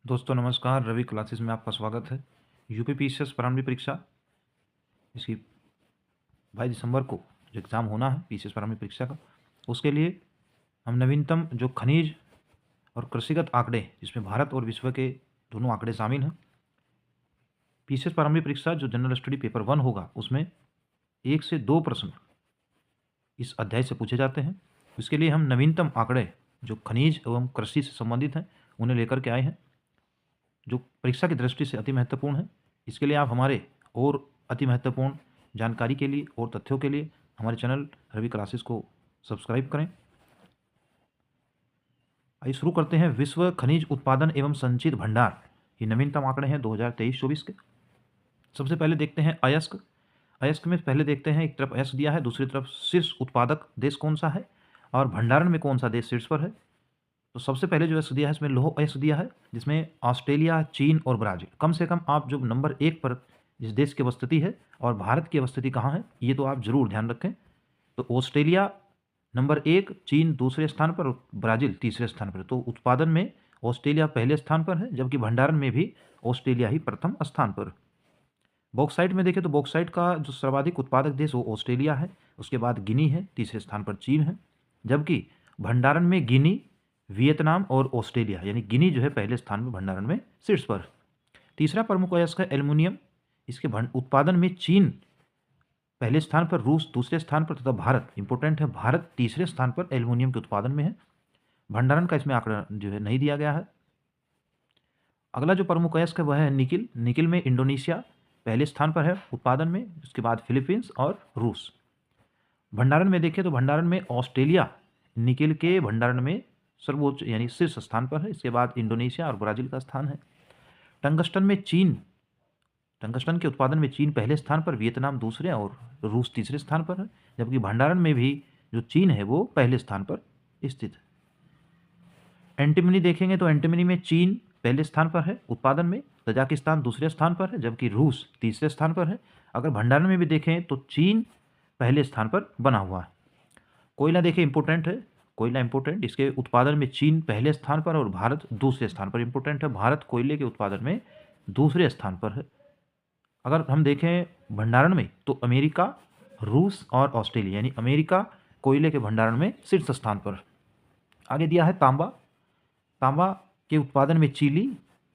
दोस्तों नमस्कार, रवि क्लासेस में आपका स्वागत है। यूपी पीसीएस प्रारंभिक परीक्षा इसकी 22 दिसंबर को जो एग्ज़ाम होना है पीसीएस प्रारंभिक परीक्षा का, उसके लिए हम नवीनतम जो खनिज और कृषिगत आंकड़े जिसमें भारत और विश्व के दोनों आंकड़े शामिल हैं, पीसीएस प्रारंभिक परीक्षा जो जनरल स्टडी पेपर 1 होगा उसमें 1 से 2 प्रश्न इस अध्याय से पूछे जाते हैं। इसके लिए हम नवीनतम आंकड़े जो खनिज एवं कृषि से संबंधित हैं उन्हें लेकर के आए हैं, जो परीक्षा की दृष्टि से अति महत्वपूर्ण है। इसके लिए आप हमारे और अति महत्वपूर्ण जानकारी के लिए और तथ्यों के लिए हमारे चैनल रवि क्लासेस को सब्सक्राइब करें। आइए शुरू करते हैं। विश्व खनिज उत्पादन एवं संचित भंडार, ये नवीनतम आंकड़े हैं 2023-24 के। सबसे पहले देखते हैं अयस्क। अयस्क में पहले देखते हैं, एक तरफ अयस्क दिया है, दूसरी तरफ शीर्ष उत्पादक देश कौन सा है और भंडारण में कौन सा देश शीर्ष पर है। तो सबसे पहले जो अयस्क दिया है इसमें लौह अयस्क दिया है, जिसमें ऑस्ट्रेलिया, चीन और ब्राज़ील। कम से कम आप जो नंबर 1 पर जिस देश की अवस्थिति है और भारत की अवस्थिति कहाँ है, ये तो आप जरूर ध्यान रखें। तो ऑस्ट्रेलिया नंबर 1, चीन दूसरे स्थान पर और ब्राज़ील तीसरे स्थान पर। तो उत्पादन में ऑस्ट्रेलिया पहले स्थान पर है, जबकि भंडारण में भी ऑस्ट्रेलिया ही प्रथम स्थान पर। बॉक्साइट में देखें तो बॉक्साइट का जो सर्वाधिक उत्पादक देश वो ऑस्ट्रेलिया है, उसके बाद गिनी है, तीसरे स्थान पर चीन है, जबकि भंडारण में गिनी, वियतनाम और ऑस्ट्रेलिया, यानी गिनी जो है पहले स्थान में भंडारण में शीर्ष पर। तीसरा प्रमुख अयस्क है एल्युमिनियम। इसके उत्पादन में चीन पहले स्थान पर, रूस दूसरे स्थान पर तथा भारत, इंपॉर्टेंट है, भारत तीसरे स्थान पर एल्युमिनियम के उत्पादन में है। भंडारण का इसमें आंकड़ा जो है नहीं दिया गया है। अगला जो प्रमुख अयस्क है वह है निकिल। निकिल में इंडोनेशिया पहले स्थान पर है उत्पादन में, उसके बाद फिलीपींस और रूस। भंडारण में देखें तो भंडारण में ऑस्ट्रेलिया निकिल के भंडारण में सर्वोच्च यानी शीर्ष स्थान पर है, इसके बाद इंडोनेशिया और ब्राज़ील का स्थान है। टंगस्टन में चीन, टंगस्टन के उत्पादन में चीन पहले स्थान पर, वियतनाम दूसरे और रूस तीसरे स्थान पर है, जबकि भंडारण में भी जो चीन है वो पहले स्थान पर स्थित है। एंटीमनी देखेंगे तो एंटीमनी में चीन पहले स्थान पर है उत्पादन में, तजाकिस्तान दूसरे स्थान पर है, जबकि रूस तीसरे स्थान पर है। अगर भंडारण में भी देखें तो चीन पहले स्थान पर बना हुआ है। कोयला देखिए इंपॉर्टेंट है, कोयला इंपॉर्टेंट, इसके उत्पादन में चीन पहले स्थान पर और भारत दूसरे स्थान पर। इंपॉर्टेंट है, भारत कोयले के उत्पादन में दूसरे स्थान पर है। अगर हम देखें भंडारण में तो अमेरिका, रूस और ऑस्ट्रेलिया, यानी अमेरिका कोयले के भंडारण में शीर्ष स्थान पर। आगे दिया है तांबा। तांबा के उत्पादन में चिली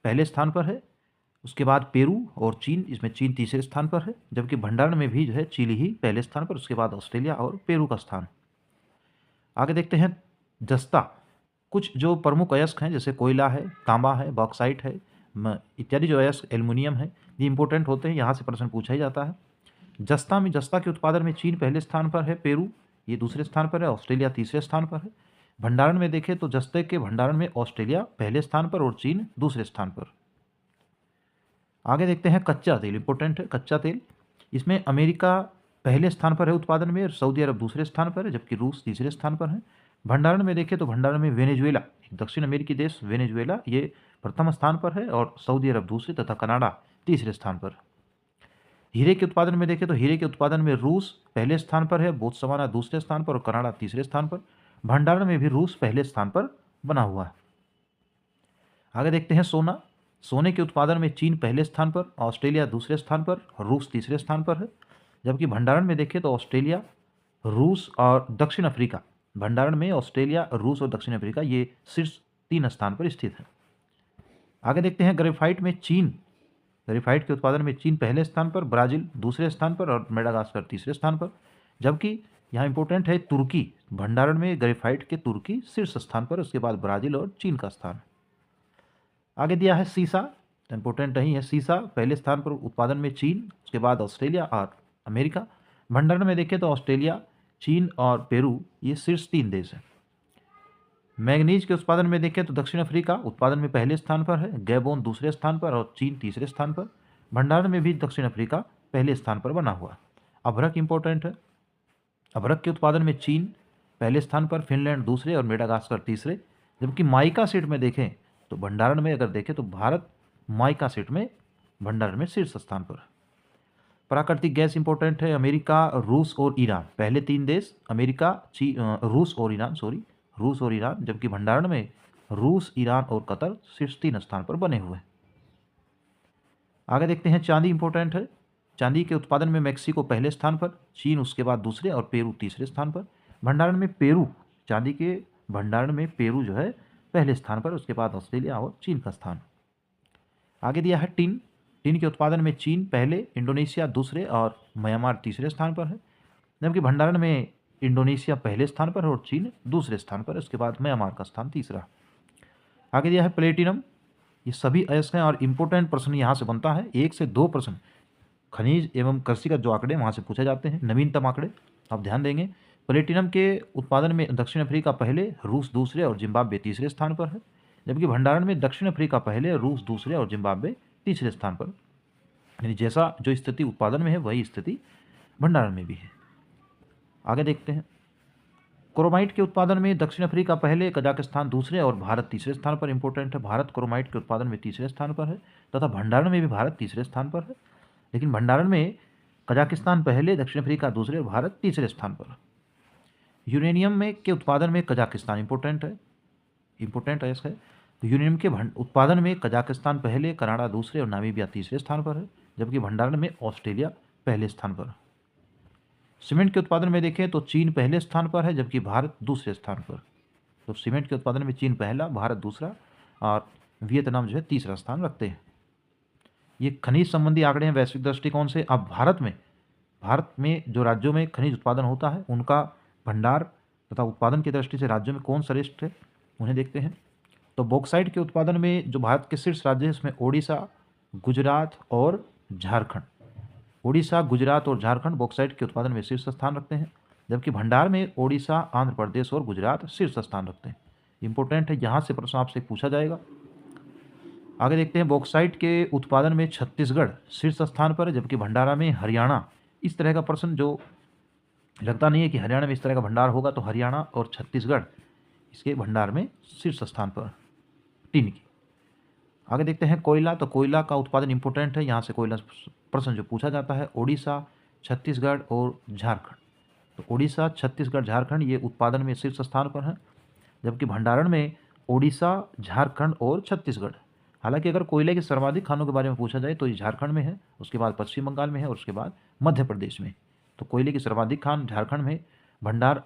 पहले स्थान पर है, उसके बाद पेरू और चीन, इसमें चीन तीसरे स्थान पर है, जबकि भंडारण में भी जो है चिली ही पहले स्थान पर, उसके बाद ऑस्ट्रेलिया और पेरू का स्थान। आगे देखते हैं जस्ता। कुछ जो प्रमुख अयस्क हैं जैसे कोयला है, तांबा है, बॉक्साइट है इत्यादि जो अयस्क, एल्युमिनियम है, ये इंपॉर्टेंट होते हैं, यहाँ से प्रश्न पूछा ही जाता है। जस्ता में, जस्ता के उत्पादन में चीन पहले स्थान पर है, पेरू ये दूसरे स्थान पर है, ऑस्ट्रेलिया तीसरे स्थान पर है। भंडारण में देखें तो जस्ते के भंडारण में ऑस्ट्रेलिया पहले स्थान पर और चीन दूसरे स्थान पर। आगे देखते हैं कच्चा तेल। इंपॉर्टेंट है कच्चा तेल, इसमें अमेरिका पहले स्थान पर है उत्पादन में, सऊदी अरब दूसरे स्थान पर है, जबकि रूस तीसरे स्थान पर है। भंडारण में देखें तो भंडारण में वेनेजुएला, दक्षिण अमेरिकी देश वेनेजुएला, ये प्रथम स्थान पर है और सऊदी अरब दूसरे तथा कनाडा तीसरे स्थान पर। हीरे के उत्पादन में देखें तो हीरे के उत्पादन में रूस पहले स्थान पर है, बोत्सवाना दूसरे स्थान पर और कनाडा तीसरे स्थान पर। भंडारण में भी रूस पहले स्थान पर बना हुआ है। आगे देखते हैं सोना। सोने के उत्पादन में चीन पहले स्थान पर, ऑस्ट्रेलिया दूसरे स्थान पर, रूस तीसरे स्थान पर है, जबकि भंडारण में देखें तो ऑस्ट्रेलिया, रूस और दक्षिण अफ्रीका, भंडारण में ऑस्ट्रेलिया, रूस और दक्षिण अफ्रीका ये शीर्ष 3 स्थान पर स्थित है। आगे देखते हैं ग्रेफाइट में चीन, ग्रेफाइट के उत्पादन में चीन पहले स्थान पर, ब्राज़ील दूसरे स्थान पर और मेडागास्कर तीसरे स्थान पर, जबकि यहाँ इंपॉर्टेंट है तुर्की, भंडारण में ग्रेफाइट के तुर्की शीर्ष स्थान पर, उसके बाद ब्राज़ील और चीन का स्थान। आगे दिया है सीसा, इंपॉर्टेंट नहीं है, सीसा पहले स्थान पर उत्पादन में चीन, उसके बाद ऑस्ट्रेलिया और अमेरिका। भंडारण में देखें तो ऑस्ट्रेलिया, चीन और पेरू ये शीर्ष 3 देश हैं। मैग्नीज के उत्पादन में देखें तो दक्षिण अफ्रीका उत्पादन में पहले स्थान पर है, गैबोन दूसरे स्थान पर और चीन तीसरे स्थान पर। भंडारण में भी दक्षिण अफ्रीका पहले स्थान पर बना हुआ। अभ्रक इंपॉर्टेंट है, अभ्रक के उत्पादन में चीन पहले स्थान पर, फिनलैंड दूसरे और मेडागास्कर तीसरे, जबकि माइका सीट में देखें तो भंडारण में अगर देखें तो भारत माइका सीट में भंडारण में शीर्ष स्थान पर। प्राकृतिक गैस इंपॉर्टेंट है, अमेरिका, रूस और ईरान पहले 3 देश, अमेरिका, रूस और ईरान, रूस और ईरान, जबकि भंडारण में रूस, ईरान और कतर शीर्ष 3 स्थान पर बने हुए हैं। आगे देखते हैं चांदी इंपॉर्टेंट है। चांदी के उत्पादन में मेक्सिको पहले स्थान पर, चीन उसके बाद दूसरे और पेरू तीसरे स्थान पर। भंडारण में पेरू, चांदी के भंडारण में पेरू जो है पहले स्थान पर, उसके बाद ऑस्ट्रेलिया और चीन का स्थान। आगे दिया है टिन। टिन के उत्पादन में चीन पहले, इंडोनेशिया दूसरे और म्यांमार तीसरे स्थान पर है। जबकि भंडारण में इंडोनेशिया पहले स्थान पर है और चीन दूसरे स्थान पर है, उसके बाद म्यांमार का स्थान तीसरा। आगे दिया है प्लेटिनम। ये सभी अयस्क हैं और इंपॉर्टेंट प्रश्न यहाँ से बनता है, 1 से 2 प्रश्न खनिज एवं कृषि का जो आंकड़े वहाँ से पूछे जाते हैं, नवीनतम आंकड़े आप ध्यान देंगे। प्लेटिनम के उत्पादन में दक्षिण अफ्रीका पहले, रूस दूसरे और जिम्बाब्वे तीसरे स्थान पर है। जबकि भंडारण में दक्षिण अफ्रीका पहले, रूस दूसरे और जिम्बाब्वे तीसरे स्थान पर। यानी जैसा जो स्थिति उत्पादन में है वही स्थिति भंडारण में भी है। आगे देखते हैं क्रोमाइट के उत्पादन में दक्षिण अफ्रीका पहले, कजाकिस्तान दूसरे और भारत तीसरे स्थान पर। इंपॉर्टेंट है, भारत क्रोमाइट के उत्पादन में तीसरे स्थान पर है तथा भंडारण में भी भारत तीसरे स्थान पर है। लेकिन भंडारण में कजाकिस्तान पहले, दक्षिण अफ्रीका दूसरे और भारत तीसरे स्थान पर। यूरेनियम में के उत्पादन में कजाकिस्तान इंपॉर्टेंट है। तो यूरेनियम के उत्पादन में कजाकिस्तान पहले, कनाडा दूसरे और नामीबिया तीसरे स्थान पर है। जबकि भंडारण में ऑस्ट्रेलिया पहले स्थान पर। सीमेंट के उत्पादन में देखें तो चीन पहले स्थान पर है, जबकि भारत दूसरे स्थान पर। तो सीमेंट के उत्पादन में चीन पहला, भारत दूसरा और वियतनाम जो है तीसरा स्थान रखते हैं। ये खनिज संबंधी आंकड़े हैं वैश्विक दृष्टिकोण से। अब भारत में जो राज्यों में खनिज उत्पादन होता है उनका भंडार तथा उत्पादन की दृष्टि से राज्यों में कौन श्रेष्ठ है उन्हें देखते हैं। तो बॉक्साइट के उत्पादन में जो भारत के शीर्ष राज्य है इसमें ओडिशा, गुजरात और झारखंड। ओडिशा, गुजरात और झारखंड बॉक्साइट के उत्पादन में शीर्ष स्थान रखते हैं। जबकि भंडार में ओडिशा, आंध्र प्रदेश और गुजरात शीर्ष स्थान रखते हैं। इंपॉर्टेंट है, यहाँ से प्रश्न आपसे पूछा जाएगा। आगे देखते हैं बॉक्साइट के उत्पादन में छत्तीसगढ़ शीर्ष स्थान पर है, जबकि भंडारा में हरियाणा। इस तरह का प्रश्न जो लगता नहीं है कि हरियाणा में इस तरह का भंडार होगा, तो हरियाणा और छत्तीसगढ़ इसके भंडार में शीर्ष स्थान पर टिन की। आगे देखते हैं कोयला। तो कोयला का उत्पादन इंपॉर्टेंट है, यहाँ से कोयला प्रश्न जो पूछा जाता है, ओडिशा, छत्तीसगढ़ और झारखंड। तो ओडिशा, छत्तीसगढ़, झारखंड ये उत्पादन में शीर्ष स्थान पर है। जबकि भंडारण में ओडिशा, झारखंड और छत्तीसगढ़। हालांकि अगर कोयले के सर्वाधिक खानों के बारे में पूछा जाए तो ये झारखंड में है, उसके बाद पश्चिम बंगाल में है और उसके बाद मध्य प्रदेश में। तो कोयले की सर्वाधिक खान झारखंड में, भंडार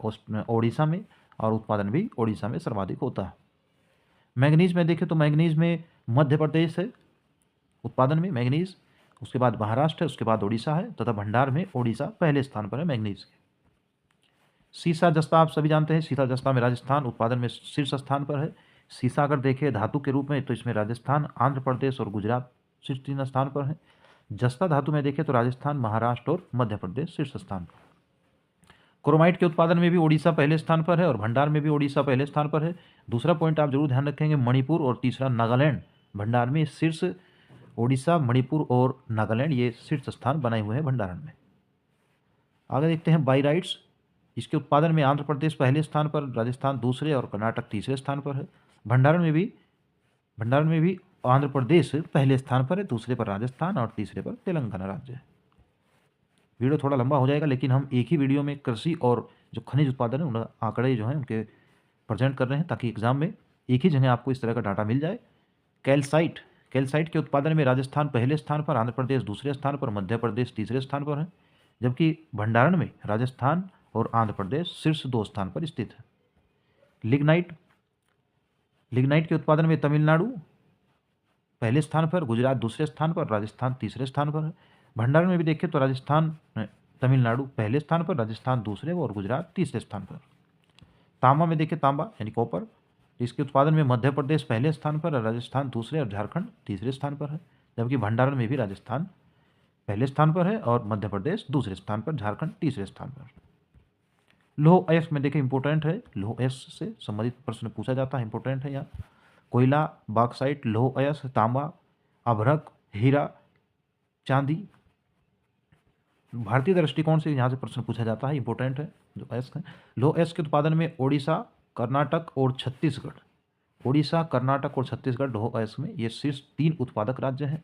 ओडिशा में और उत्पादन भी ओडिशा में सर्वाधिक होता है। मैंगनीज में देखें तो मैंगनीज में मध्य प्रदेश है उत्पादन में मैंगनीज, उसके बाद महाराष्ट्र है, उसके बाद ओडिशा है तथा भंडार में ओडिशा पहले स्थान पर है मैंगनीज के। सीसा जस्ता आप सभी जानते हैं, सीसा जस्ता में राजस्थान उत्पादन में शीर्ष स्थान पर है। सीसा अगर देखें धातु के रूप में तो इसमें राजस्थान, आंध्र प्रदेश और गुजरात शीर्ष 3 स्थान पर है। जस्ता धातु में देखें तो राजस्थान, महाराष्ट्र और मध्य प्रदेश शीर्ष स्थान पर। क्रोमाइट के उत्पादन में भी ओडिशा पहले स्थान पर है और भंडार में भी ओडिशा पहले स्थान पर है। दूसरा पॉइंट आप जरूर ध्यान रखेंगे, मणिपुर और तीसरा नागालैंड भंडार में शीर्ष। ओडिशा, मणिपुर और नागालैंड ये शीर्ष स्थान बनाए हुए हैं भंडारण में। आगे देखते हैं बाइराइट्स। इसके उत्पादन में आंध्र प्रदेश पहले स्थान पर, राजस्थान दूसरे और कर्नाटक तीसरे स्थान पर है। भंडारण में भी आंध्र प्रदेश पहले स्थान पर है, दूसरे पर राजस्थान और तीसरे पर तेलंगाना राज्य है। वीडियो थोड़ा लंबा हो जाएगा, लेकिन हम एक ही वीडियो में कृषि और जो खनिज उत्पादन है उन आंकड़े जो हैं उनके प्रेजेंट कर रहे हैं, ताकि एग्जाम में एक ही जगह आपको इस तरह का डाटा मिल जाए। कैल्साइट के उत्पादन में राजस्थान पहले स्थान पर, आंध्र प्रदेश दूसरे स्थान पर, मध्य प्रदेश तीसरे स्थान पर है। जबकि भंडारण में राजस्थान और आंध्र प्रदेश शीर्ष 2 स्थान पर स्थित है। लिग्नाइट के उत्पादन में तमिलनाडु पहले स्थान पर, गुजरात दूसरे स्थान पर, राजस्थान तीसरे स्थान पर है। भंडारण में भी देखें तो राजस्थान, तमिलनाडु पहले स्थान पर, राजस्थान दूसरे और गुजरात तीसरे स्थान पर। तांबा में देखें, तांबा यानी कॉपर, इसके उत्पादन में मध्य प्रदेश पहले स्थान पर, राजस्थान दूसरे और झारखंड तीसरे स्थान पर है। जबकि भंडारण में भी राजस्थान पहले स्थान पर है और मध्य प्रदेश दूसरे स्थान पर, झारखंड तीसरे स्थान पर। लौह अयस्क में देखें इंपॉर्टेंट है, लौह अयस्क से संबंधित प्रश्न पूछा जाता है, इंपॉर्टेंट है यहाँ। कोयला, बॉक्साइट, लौह अयस्क, तांबा, अभ्रक, हीरा, चांदी। भारतीय दृष्टिकोण से यहाँ से प्रश्न पूछा जाता है, इंपॉर्टेंट है जो अयस्क है। लौह अयस्क के उत्पादन में ओडिशा, कर्नाटक और छत्तीसगढ़। ओडिशा, कर्नाटक और छत्तीसगढ़ लौह अयस्क में ये शीर्ष 3 उत्पादक राज्य हैं।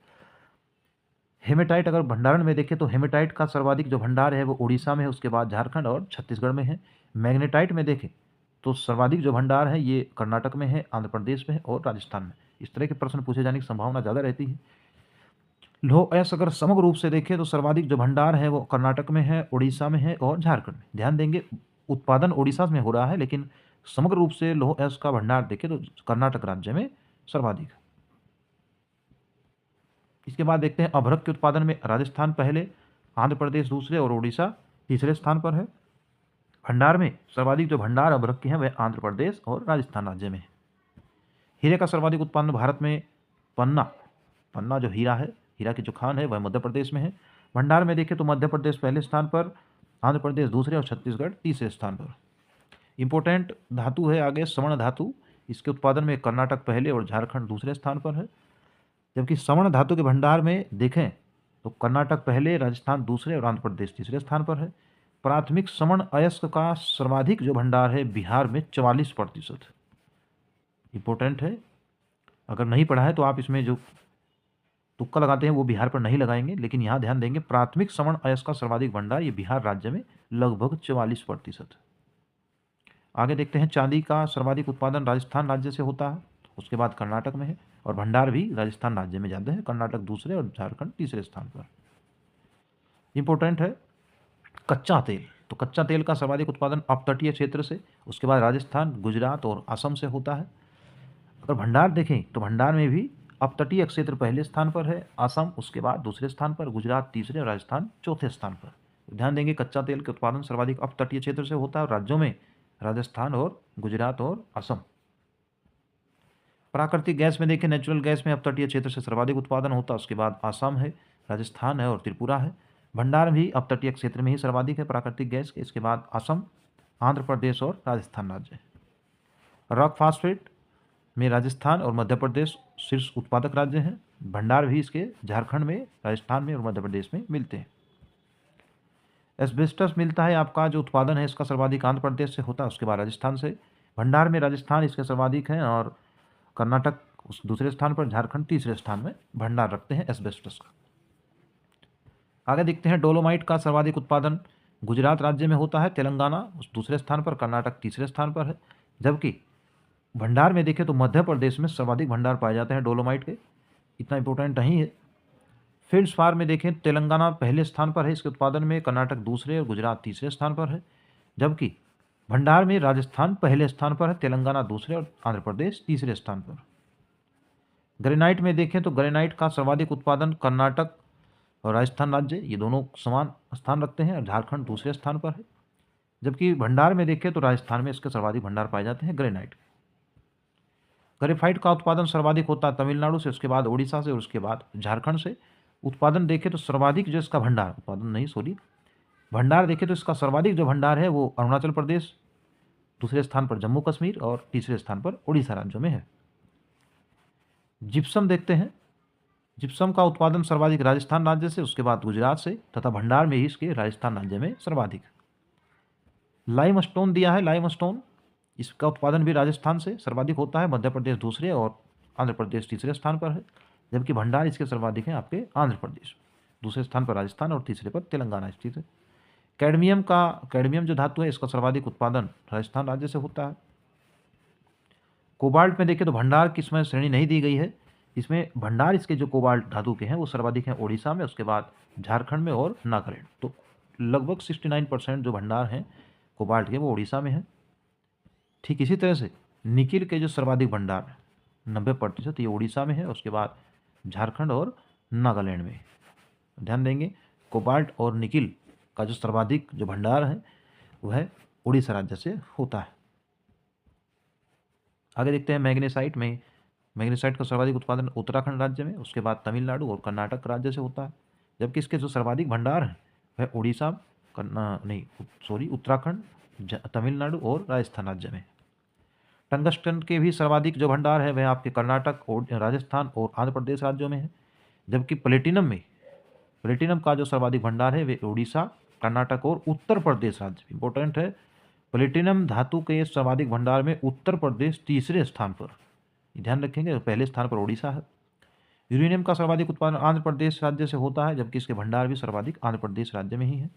हेमेटाइट अगर भंडारण में देखें तो हेमेटाइट का सर्वाधिक जो भंडार है वो ओडिशा में है, उसके बाद झारखंड और छत्तीसगढ़ में है। मैग्नेटाइट में देखें तो सर्वाधिक जो भंडार है ये कर्नाटक में है, आंध्र प्रदेश में है और राजस्थान में। इस तरह के प्रश्न पूछे जाने की संभावना ज़्यादा रहती है। लौह अयस्क अगर समग्र रूप से देखें तो सर्वाधिक जो भंडार है वो कर्नाटक में है, उड़ीसा में है और झारखंड में। ध्यान देंगे उत्पादन उड़ीसा में हो रहा है, लेकिन समग्र रूप से लौह अयस्क का भंडार देखें तो कर्नाटक राज्य में सर्वाधिक है। इसके बाद देखते हैं अभ्रक के उत्पादन में राजस्थान पहले, आंध्र प्रदेश दूसरे और उड़ीसा तीसरे स्थान पर है। भंडार में सर्वाधिक जो भंडार अभ्रक के हैं वह आंध्र प्रदेश और राजस्थान राज्य में है। हीरे का सर्वाधिक उत्पादन भारत में पन्ना जो हीरा है, हीरा की जो खान है वह मध्य प्रदेश में है। भंडार में देखें तो मध्य प्रदेश पहले स्थान पर, आंध्र प्रदेश दूसरे और छत्तीसगढ़ तीसरे स्थान पर। इंपॉर्टेंट धातु है आगे स्वर्ण धातु, इसके उत्पादन में कर्नाटक पहले और झारखंड दूसरे स्थान पर है। जबकि स्वर्ण धातु के भंडार में देखें तो कर्नाटक पहले, राजस्थान दूसरे और आंध्र प्रदेश तीसरे स्थान पर है। प्राथमिक स्वर्ण अयस्क का सर्वाधिक जो भंडार है बिहार में 44%। इंपॉर्टेंट है, अगर नहीं पढ़ा है तो आप इसमें जो तुक्का लगाते हैं वो बिहार पर नहीं लगाएंगे, लेकिन यहाँ ध्यान देंगे प्राथमिक स्वर्ण अयस्क का सर्वाधिक भंडार ये बिहार राज्य में लगभग 44%। आगे देखते हैं चांदी का सर्वाधिक उत्पादन राजस्थान राज्य से होता है, उसके बाद कर्नाटक में है और भंडार भी राजस्थान राज्य में ज़्यादा है, कर्नाटक दूसरे और झारखंड तीसरे स्थान पर। इंपॉर्टेंट है कच्चा तेल, तो कच्चा तेल का सर्वाधिक उत्पादन अपतटीय क्षेत्र से, उसके बाद राजस्थान, गुजरात और असम से होता है। अगर भंडार देखें तो भंडार में भी अपतटीय क्षेत्र पहले स्थान पर है, असम उसके बाद दूसरे स्थान पर, गुजरात तीसरे और राजस्थान चौथे स्थान पर। ध्यान देंगे कच्चा तेल के उत्पादन सर्वाधिक अपतटीय क्षेत्र से होता है और राज्यों में राजस्थान और गुजरात और असम। प्राकृतिक गैस में देखें नेचुरल गैस में अपतटीय क्षेत्र से सर्वाधिक उत्पादन होता है, उसके बाद असम है, राजस्थान है और त्रिपुरा है। भंडार भी अपतटीय क्षेत्र में ही सर्वाधिक है प्राकृतिक गैस के, इसके बाद असम, आंध्र प्रदेश और राजस्थान राज्य है। रॉक फास्फेट में राजस्थान और मध्य प्रदेश शीर्ष उत्पादक राज्य हैं। भंडार भी इसके झारखंड में, राजस्थान में और मध्य प्रदेश में मिलते हैं। एस्बेस्टस मिलता है आपका जो उत्पादन है इसका सर्वाधिक आंध्र प्रदेश से होता है, उसके बाद राजस्थान से। भंडार में राजस्थान इसके सर्वाधिक हैं और कर्नाटक उस दूसरे स्थान पर, झारखंड तीसरे स्थान में भंडार रखते हैं एस्बेस्टस का। आगे देखते हैं डोलोमाइट का सर्वाधिक उत्पादन गुजरात राज्य में होता है, तेलंगाना उस दूसरे स्थान पर, कर्नाटक तीसरे स्थान पर है। जबकि भंडार में देखें तो मध्य प्रदेश में सर्वाधिक भंडार पाए जाते हैं डोलोमाइट के, इतना इंपॉर्टेंट नहीं है। फील्ड्सपार में देखें तेलंगाना पहले स्थान पर है इसके उत्पादन में, कर्नाटक दूसरे और गुजरात तीसरे स्थान पर है। जबकि भंडार में राजस्थान पहले स्थान पर है, तेलंगाना दूसरे और आंध्र प्रदेश तीसरे स्थान पर। ग्रेनाइट में देखें तो ग्रेनाइट का सर्वाधिक उत्पादन कर्नाटक और राजस्थान राज्य ये दोनों समान स्थान रखते हैं और झारखंड दूसरे स्थान पर है। जबकि भंडार में देखें तो राजस्थान में इसके सर्वाधिक भंडार पाए जाते हैं ग्रेनाइट। ग्रेफाइट का उत्पादन सर्वाधिक होता है तमिलनाडु से, उसके बाद उड़ीसा से और उसके बाद झारखंड से। उत्पादन देखें तो सर्वाधिक जो इसका भंडार, उत्पादन नहीं सॉरी भंडार देखें तो इसका सर्वाधिक जो भंडार है वो अरुणाचल प्रदेश, दूसरे स्थान पर जम्मू कश्मीर और तीसरे स्थान पर उड़ीसा राज्यों में है। जिप्सम देखते हैं, जिप्सम का उत्पादन सर्वाधिक राजस्थान राज्य से, उसके बाद गुजरात से तथा भंडार में ही इसके राजस्थान राज्य में सर्वाधिक। लाइमस्टोन दिया है, लाइमस्टोन इसका उत्पादन भी राजस्थान से सर्वाधिक होता है, मध्य प्रदेश दूसरे और आंध्र प्रदेश तीसरे स्थान पर है। जबकि भंडार इसके सर्वाधिक हैं आपके आंध्र प्रदेश, दूसरे स्थान पर राजस्थान और तीसरे पर तेलंगाना स्थित है। कैडमियम जो धातु है इसका सर्वाधिक उत्पादन राजस्थान राज्य से होता है। कोबाल्ट में देखें तो भंडार की इसमें श्रेणी नहीं दी गई है, इसमें भंडार इसके जो कोबाल्ट धातु के हैं वो सर्वाधिक हैं उड़ीसा में, उसके बाद झारखंड में और नागालैंड। तो लगभग 69% जो भंडार हैं कोबाल्ट के वो उड़ीसा में है। ठीक इसी तरह से निकिल के जो सर्वाधिक भंडार 90% ये उड़ीसा में है, उसके बाद झारखंड और नागालैंड में। ध्यान देंगे कोबाल्ट और निकिल का जो सर्वाधिक जो भंडार है वह उड़ीसा राज्य से होता है। आगे देखते हैं मैग्नेसाइट में, मैग्नेसाइट का सर्वाधिक उत्पादन उत्तराखंड राज्य में, उसके बाद तमिलनाडु और कर्नाटक राज्य से होता है। जबकि इसके जो सर्वाधिक भंडार हैं वह उड़ीसा उत्तराखंड, तमिलनाडु और राजस्थान राज्य में। टंगस्टन के भी सर्वाधिक जो भंडार है वह आपके कर्नाटक और राजस्थान और आंध्र प्रदेश राज्यों में है। जबकि प्लेटिनम का जो सर्वाधिक भंडार है वह उड़ीसा, कर्नाटक और उत्तर प्रदेश राज्य। इंपॉर्टेंट है प्लेटिनम धातु के सर्वाधिक भंडार में उत्तर प्रदेश तीसरे स्थान पर, ध्यान रखेंगे, पहले स्थान पर उड़ीसा है। यूरेनियम का सर्वाधिक उत्पादन आंध्र प्रदेश राज्य से होता है, जबकि इसके भंडार भी सर्वाधिक आंध्र प्रदेश राज्य में ही है।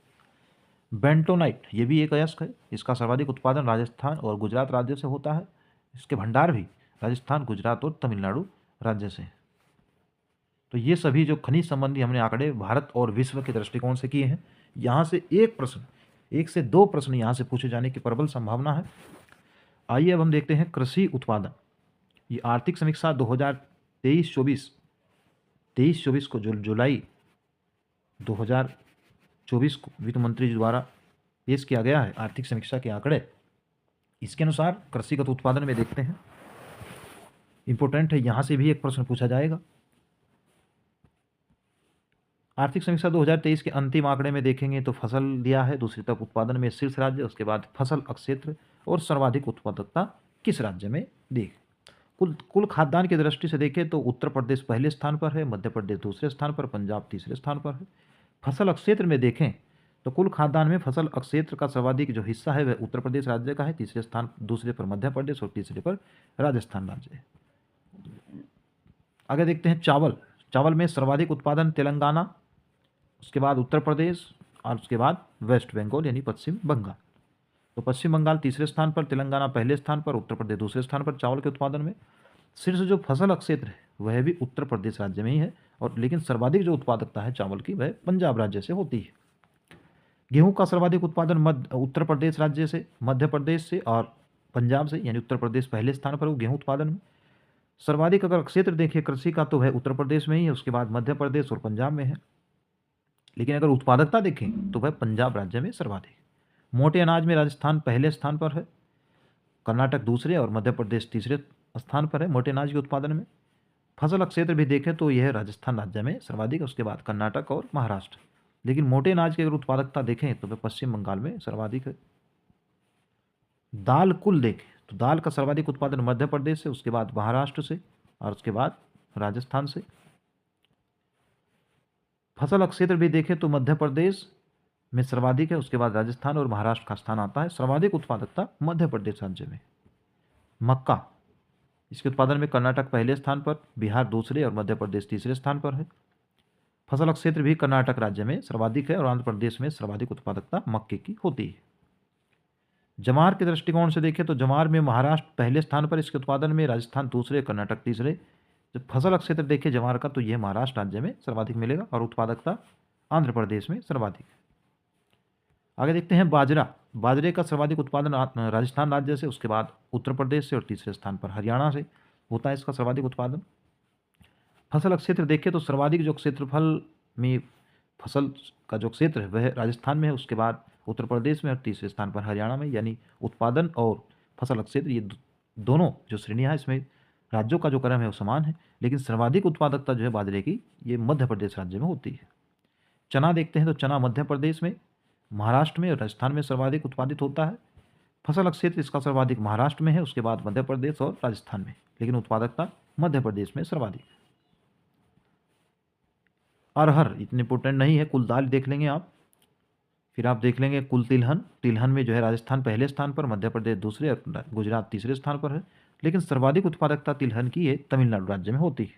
बेंटोनाइट ये भी एक अयस्क है। इसका सर्वाधिक उत्पादन राजस्थान और गुजरात राज्य से होता है। इसके भंडार भी राजस्थान, गुजरात और तमिलनाडु राज्य से। तो ये सभी जो खनिज संबंधी हमने आंकड़े भारत और विश्व के दृष्टिकोण से किए हैं। यहाँ से एक प्रश्न, 1 से 2 प्रश्न यहाँ से पूछे जाने की प्रबल संभावना है। आइए अब हम देखते हैं कृषि उत्पादन। ये आर्थिक समीक्षा 2023-24 को जुलाई 2024 को वित्त मंत्री जी द्वारा पेश किया गया है आर्थिक समीक्षा के आंकड़े। इसके अनुसार कृषिगत उत्पादन में देखते हैं, इंपॉर्टेंट है, यहाँ से भी एक प्रश्न पूछा जाएगा। आर्थिक समीक्षा 2023 के अंतिम आंकड़े में देखेंगे तो फसल दिया है, दूसरी तरफ उत्पादन में शीर्ष राज्य, उसके बाद फसल अक्षेत्र और सर्वाधिक उत्पादकता किस राज्य में देख। कुल खाद्यान्न की दृष्टि से देखें तो उत्तर प्रदेश पहले स्थान पर है, मध्य प्रदेश दूसरे स्थान पर, पंजाब तीसरे स्थान पर है। फसल अक्षेत्र में देखें तो कुल खाद्यान्न में फसल अक्षेत्र का सर्वाधिक जो हिस्सा है वह उत्तर प्रदेश राज्य का है, तीसरे स्थान, दूसरे पर मध्य प्रदेश और तीसरे पर राजस्थान राज्य है। आगे देखते हैं चावल में सर्वाधिक उत्पादन तेलंगाना, उसके बाद उत्तर प्रदेश और उसके बाद वेस्ट बंगाल यानी पश्चिम बंगाल। तो पश्चिम बंगाल तीसरे स्थान पर, तेलंगाना पहले स्थान पर, उत्तर प्रदेश दूसरे स्थान पर चावल के उत्पादन में। शीर्ष जो फसल क्षेत्र है वह भी उत्तर प्रदेश राज्य में ही है, और लेकिन सर्वाधिक जो उत्पादकता है चावल की वह पंजाब राज्य से होती है। गेहूं का सर्वाधिक उत्पादन उत्तर प्रदेश राज्य से, मध्य प्रदेश से और पंजाब से, यानी उत्तर प्रदेश पहले स्थान पर हो गेहूं उत्पादन में। सर्वाधिक अगर क्षेत्र देखें कृषि का तो वह उत्तर प्रदेश में ही है, उसके बाद मध्य प्रदेश और पंजाब में है। लेकिन अगर उत्पादकता देखें तो वह पंजाब राज्य में सर्वाधिक। मोटे अनाज में राजस्थान पहले स्थान पर है, कर्नाटक दूसरे और मध्य प्रदेश तीसरे स्थान पर है मोटे अनाज के उत्पादन में। फसल क्षेत्र भी देखें तो यह राजस्थान राज्य में सर्वाधिक, उसके बाद कर्नाटक और महाराष्ट्र। लेकिन मोटे अनाज की अगर उत्पादकता देखें तो वह पश्चिम बंगाल में सर्वाधिक है। दाल कुल देखें तो दाल का सर्वाधिक उत्पादन मध्य प्रदेश से, उसके बाद महाराष्ट्र से और उसके बाद राजस्थान से। फसल क्षेत्र भी देखें तो मध्य प्रदेश में सर्वाधिक है, उसके बाद राजस्थान और महाराष्ट्र का स्थान आता है। सर्वाधिक उत्पादकता मध्य प्रदेश राज्य में। मक्का, इसके उत्पादन में कर्नाटक पहले स्थान पर, बिहार दूसरे और मध्य प्रदेश तीसरे स्थान पर है। फसल क्षेत्र भी कर्नाटक राज्य में सर्वाधिक है और आंध्र प्रदेश में सर्वाधिक उत्पादकता मक्के की होती है। जवार के दृष्टिकोण से देखें तो जवार में महाराष्ट्र पहले स्थान पर, इसके उत्पादन में राजस्थान दूसरे, कर्नाटक तीसरे। जब फसल क्षेत्र देखें जवार का तो यह महाराष्ट्र राज्य में सर्वाधिक मिलेगा और उत्पादकता आंध्र प्रदेश में सर्वाधिक। आगे देखते हैं बाजरे का सर्वाधिक उत्पादन राजस्थान राज्य से, उसके बाद उत्तर प्रदेश से और तीसरे स्थान पर हरियाणा से होता है इसका सर्वाधिक उत्पादन। फसल क्षेत्र देखें तो सर्वाधिक जो क्षेत्रफल में फसल का जो क्षेत्र है वह राजस्थान में है, उसके बाद उत्तर प्रदेश में और तीसरे स्थान पर हरियाणा में। यानी उत्पादन और फसल क्षेत्र ये दोनों जो श्रेणियाँ हैं इसमें राज्यों का जो क्रम है वो समान है, लेकिन सर्वाधिक उत्पादकता जो है बाजरे की ये मध्य प्रदेश राज्य में होती है। चना देखते हैं तो चना मध्य प्रदेश में, महाराष्ट्र में और राजस्थान में सर्वाधिक उत्पादित होता है। फसल क्षेत्र इसका सर्वाधिक महाराष्ट्र में है, उसके बाद मध्य प्रदेश और राजस्थान में, लेकिन उत्पादकता मध्य प्रदेश में सर्वाधिक। अरहर इतने इंपॉर्टेंट नहीं है, कुल दाल देख लेंगे आप। फिर आप देख लेंगे कुल तिलहन में जो है राजस्थान पहले स्थान पर, मध्य प्रदेश दूसरे और गुजरात तीसरे स्थान पर है, लेकिन सर्वाधिक उत्पादकता तिलहन की ये तमिलनाडु राज्य में होती है।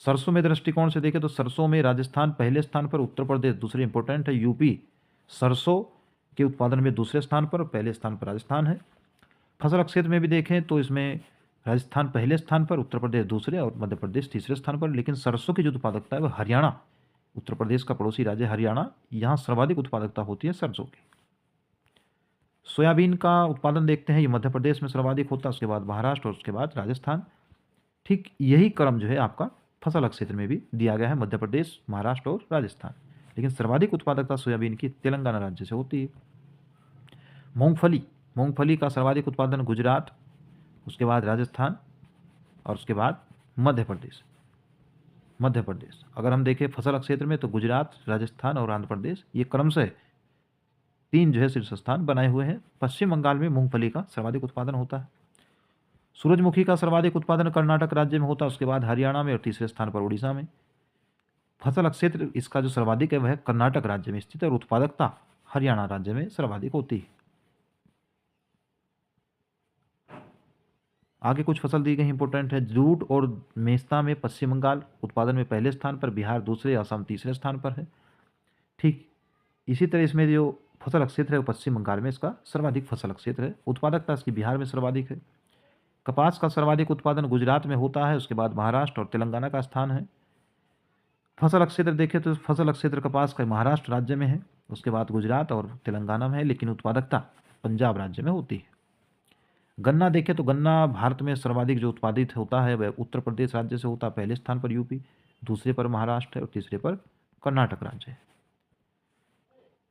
सरसों में दृष्टिकोण से देखें तो सरसों में राजस्थान पहले स्थान पर, उत्तर प्रदेश दूसरे, इंपॉर्टेंट है। यूपी सरसों के उत्पादन में दूसरे स्थान पर, पहले स्थान पर राजस्थान है। फसल क्षेत्र में भी देखें तो इसमें राजस्थान पहले स्थान पर, उत्तर प्रदेश दूसरे और मध्य प्रदेश तीसरे स्थान पर, लेकिन सरसों की जो उत्पादकता है वह हरियाणा, उत्तर प्रदेश का पड़ोसी राज्य हरियाणा, यहाँ सर्वाधिक उत्पादकता होती है सरसों की। सोयाबीन का उत्पादन देखते हैं, ये मध्य प्रदेश में सर्वाधिक होता है, उसके बाद महाराष्ट्र और उसके बाद राजस्थान। ठीक यही क्रम जो है आपका फसल क्षेत्र में भी दिया गया है, मध्य प्रदेश, महाराष्ट्र और राजस्थान, लेकिन सर्वाधिक उत्पादकता सोयाबीन की तेलंगाना राज्य से होती है। मूंगफली का सर्वाधिक उत्पादन गुजरात, उसके बाद राजस्थान और उसके बाद मध्य प्रदेश। अगर हम देखें फसल क्षेत्र में तो गुजरात, राजस्थान और आंध्र प्रदेश ये क्रमशः 3 जो है शीर्ष स्थान बनाए हुए हैं। पश्चिम बंगाल में मूंगफली का सर्वाधिक उत्पादन होता है। सूरजमुखी का सर्वाधिक उत्पादन कर्नाटक राज्य में होता है, उसके बाद हरियाणा में और तीसरे स्थान पर उड़ीसा में। फसल क्षेत्र इसका जो सर्वाधिक है वह कर्नाटक राज्य में स्थित है और उत्पादकता हरियाणा राज्य में सर्वाधिक होती है। आगे कुछ फसल दी गई इंपॉर्टेंट है। जूट और मेस्ता में पश्चिम बंगाल उत्पादन में पहले स्थान पर, बिहार दूसरे, असम तीसरे स्थान पर है। ठीक इसी तरह इसमें जो फसल क्षेत्र है वो पश्चिम बंगाल में इसका सर्वाधिक फसल क्षेत्र है। उत्पादकता इसकी बिहार में सर्वाधिक है। कपास का सर्वाधिक उत्पादन गुजरात में होता है, उसके बाद महाराष्ट्र और तेलंगाना का स्थान है। फसल क्षेत्र देखें तो फसल क्षेत्र कपास का महाराष्ट्र राज्य में है, उसके बाद गुजरात और तेलंगाना में है, लेकिन उत्पादकता पंजाब राज्य में होती है। गन्ना देखें तो गन्ना भारत में सर्वाधिक जो उत्पादित होता है वह उत्तर प्रदेश राज्य से होता है। पहले स्थान पर यूपी, दूसरे पर महाराष्ट्र है और तीसरे पर कर्नाटक राज्य है।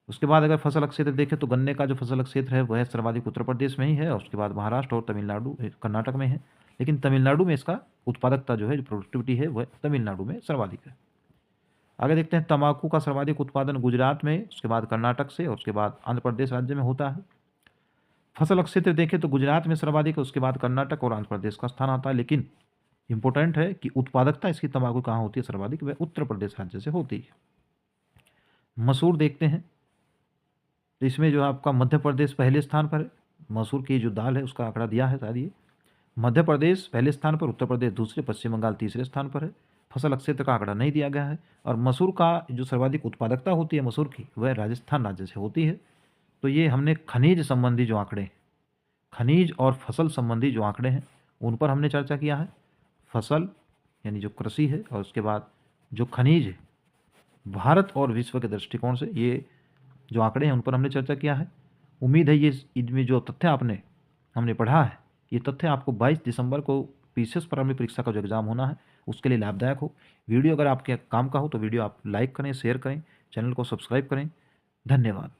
उसके बाद अगर फसल क्षेत्र देखें तो गन्ने का जो फसल क्षेत्र है वह सर्वाधिक उत्तर प्रदेश में ही है, और उसके बाद महाराष्ट्र और तमिलनाडु कर्नाटक में है, लेकिन तमिलनाडु में इसका उत्पादकता जो है, जो प्रोडक्टिविटी है, वह तमिलनाडु में सर्वाधिक है। आगे देखते हैं तंबाकू का सर्वाधिक उत्पादन गुजरात में, उसके बाद कर्नाटक से और उसके बाद आंध्र प्रदेश राज्य में होता है। फसल क्षेत्र देखें तो गुजरात में सर्वाधिक है, उसके बाद कर्नाटक और आंध्र प्रदेश का स्थान आता है, लेकिन इंपॉर्टेंट है कि उत्पादकता इसकी तंबाकू कहाँ होती है सर्वाधिक, वह उत्तर प्रदेश राज्य से होती है। मसूर देखते हैं तो इसमें जो आपका मध्य प्रदेश पहले स्थान पर है। मसूर की जो दाल है उसका आंकड़ा दिया है शायद ये। मध्य प्रदेश पहले स्थान पर, उत्तर प्रदेश दूसरे, पश्चिम बंगाल तीसरे स्थान पर है। फसल क्षेत्र का आंकड़ा नहीं दिया गया है। और मसूर का जो सर्वाधिक उत्पादकता होती है मसूर की, वह राजस्थान राज्य से होती है। तो ये हमने खनिज संबंधी जो आंकड़े, खनिज और फसल संबंधी जो आंकड़े हैं उन पर हमने चर्चा किया है। फसल यानी जो कृषि है, और उसके बाद जो खनिज है, भारत और विश्व के दृष्टिकोण से ये जो आंकड़े हैं उन पर हमने चर्चा किया है। उम्मीद है ये इनमें जो तथ्य हमने पढ़ा है, ये तथ्य आपको 22 दिसंबर को पीसीएस प्रारंभिक परीक्षा का जो एग्ज़ाम होना है उसके लिए लाभदायक हो। वीडियो अगर आपके काम का हो तो वीडियो आप लाइक करें, शेयर करें, चैनल को सब्सक्राइब करें। धन्यवाद।